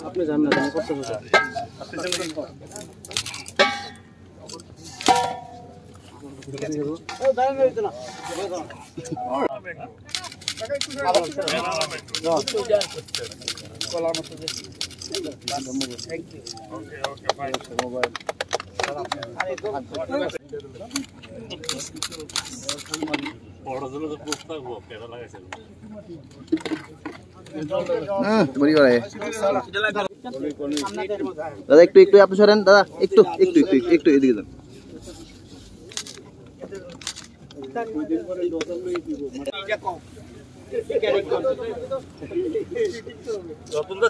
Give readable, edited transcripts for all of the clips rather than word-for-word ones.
আপনি জান না করতে দাদা একটু একটু আপনি সরেন দাদা, একটু একটু একটু একটু এদিকে যান।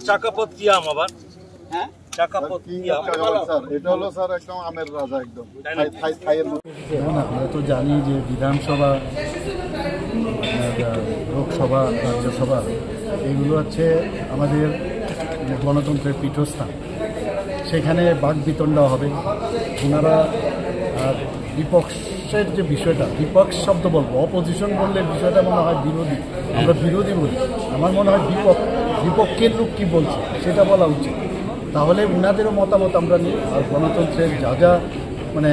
চাকাপথ কি আম আবার? হ্যাঁ চাকাপথ কি আম? এটা হলো স্যার একদম আমের রাজা একদম। আমরা তো জানি যে বিধানসভা, লোকসভা, রাজ্যসভা এগুলো হচ্ছে আমাদের গণতন্ত্রের পীঠস্থান। সেখানে বাকবিতণ্ডা হবে। ওনারা বিপক্ষের যে বিষয়টা, বিপক্ষ শব্দ বলবো, অপোজিশন বললে বিষয়টা মনে হয় বিরোধী, আমরা বিরোধী বলি। আমার মনে হয় বিপক্ষের লোক কী বলছে সেটা বলা উচিত। তাহলে ওনাদেরও মতামত আমরা নিই। আর গণতন্ত্রের যা মানে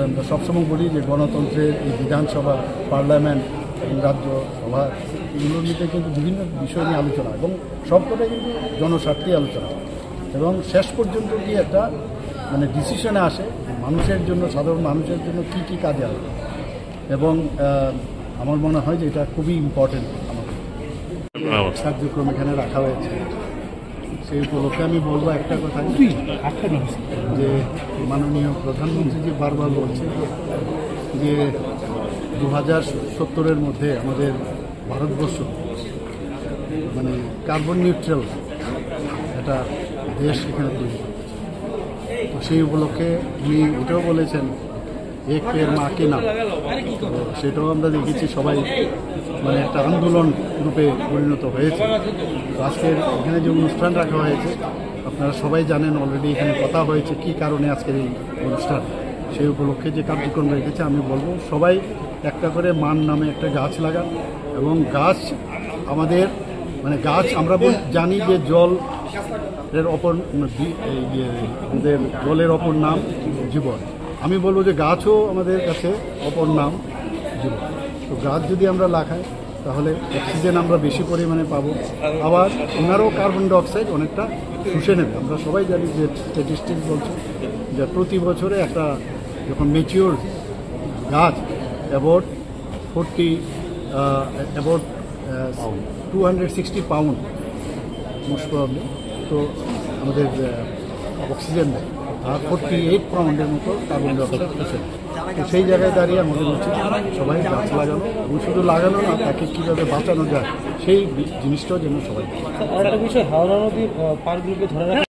আমরা সবসময় বলি যে গণতন্ত্রের এই বিধানসভা, পার্লামেন্ট এবং রাজ্যসভা এগুলো নিতে কিন্তু বিভিন্ন বিষয় নিয়ে আলোচনা, এবং সবকটাই কিন্তু জনস্বার্থে আলোচনা, এবং শেষ পর্যন্ত গিয়ে একটা মানে ডিসিশনে আসে মানুষের জন্য, সাধারণ মানুষের জন্য কী কী কাজে আসবে। এবং আমার মনে হয় যে এটা খুবই ইম্পর্টেন্ট। আমাদের কার্যক্রম এখানে রাখা হয়েছে, সেই উপলক্ষে আমি বলবো একটা কথা, যে মাননীয় প্রধানমন্ত্রী যে বারবার বলছে যে 2070-এর মধ্যে আমাদের ভারতবর্ষ মানে কার্বন নিউট্রাল একটা দেশ এখানে তৈরি করছে। তো সেই উপলক্ষে উনি এটাও বলেছেন এক পের মা কে নাম। তো সেটাও আমরা দেখেছি, সবাই মানে একটা আন্দোলন রূপে পরিণত হয়েছে। তো আজকের এখানে যে অনুষ্ঠান রাখা হয়েছে আপনারা সবাই জানেন, অলরেডি এখানে কথা হয়েছে কী কারণে আজকের এই অনুষ্ঠান। সেই উপলক্ষে যে কার্যক্রম রেখেছে আমি বলবো সবাই একটা করে মান নামে একটা গাছ লাগান। এবং গাছ আমাদের মানে গাছ আমরা জানি যে জল এর অপর আমাদের জলের অপর নাম জীবন। আমি বলবো যে গাছও আমাদের কাছে অপর নাম জীবন। তো গাছ যদি আমরা লাগাই তাহলে অক্সিজেন আমরা বেশি পরিমাণে পাবো, আবার ওনারও কার্বন ডাইঅক্সাইড অনেকটা শুষে নেবে। আমরা সবাই জানি যে স্ট্যাটিস্টিক্স বলছে যে প্রতি বছরে একটা যখন ম্যাচিওর গাছ অ্যাবাউট 260 পাউন্ড মোস্ট প্রবলি তো আমাদের অক্সিজেন দেয়, আর 48 পাউন্ডের মতো কার্বন ডাইঅক্সাইড শুষে। তো সেই জায়গায় দাঁড়িয়ে আমাদের উচিত সবাই গাছ লাগানো, এবং শুধু লাগানো না, তাকে কীভাবে বাঁচানো যায় সেই জিনিসটাও যেন সবাই। আর একটা বিষয়, হাওড়া নদীর পার্কগুলোকে ধরে রাখা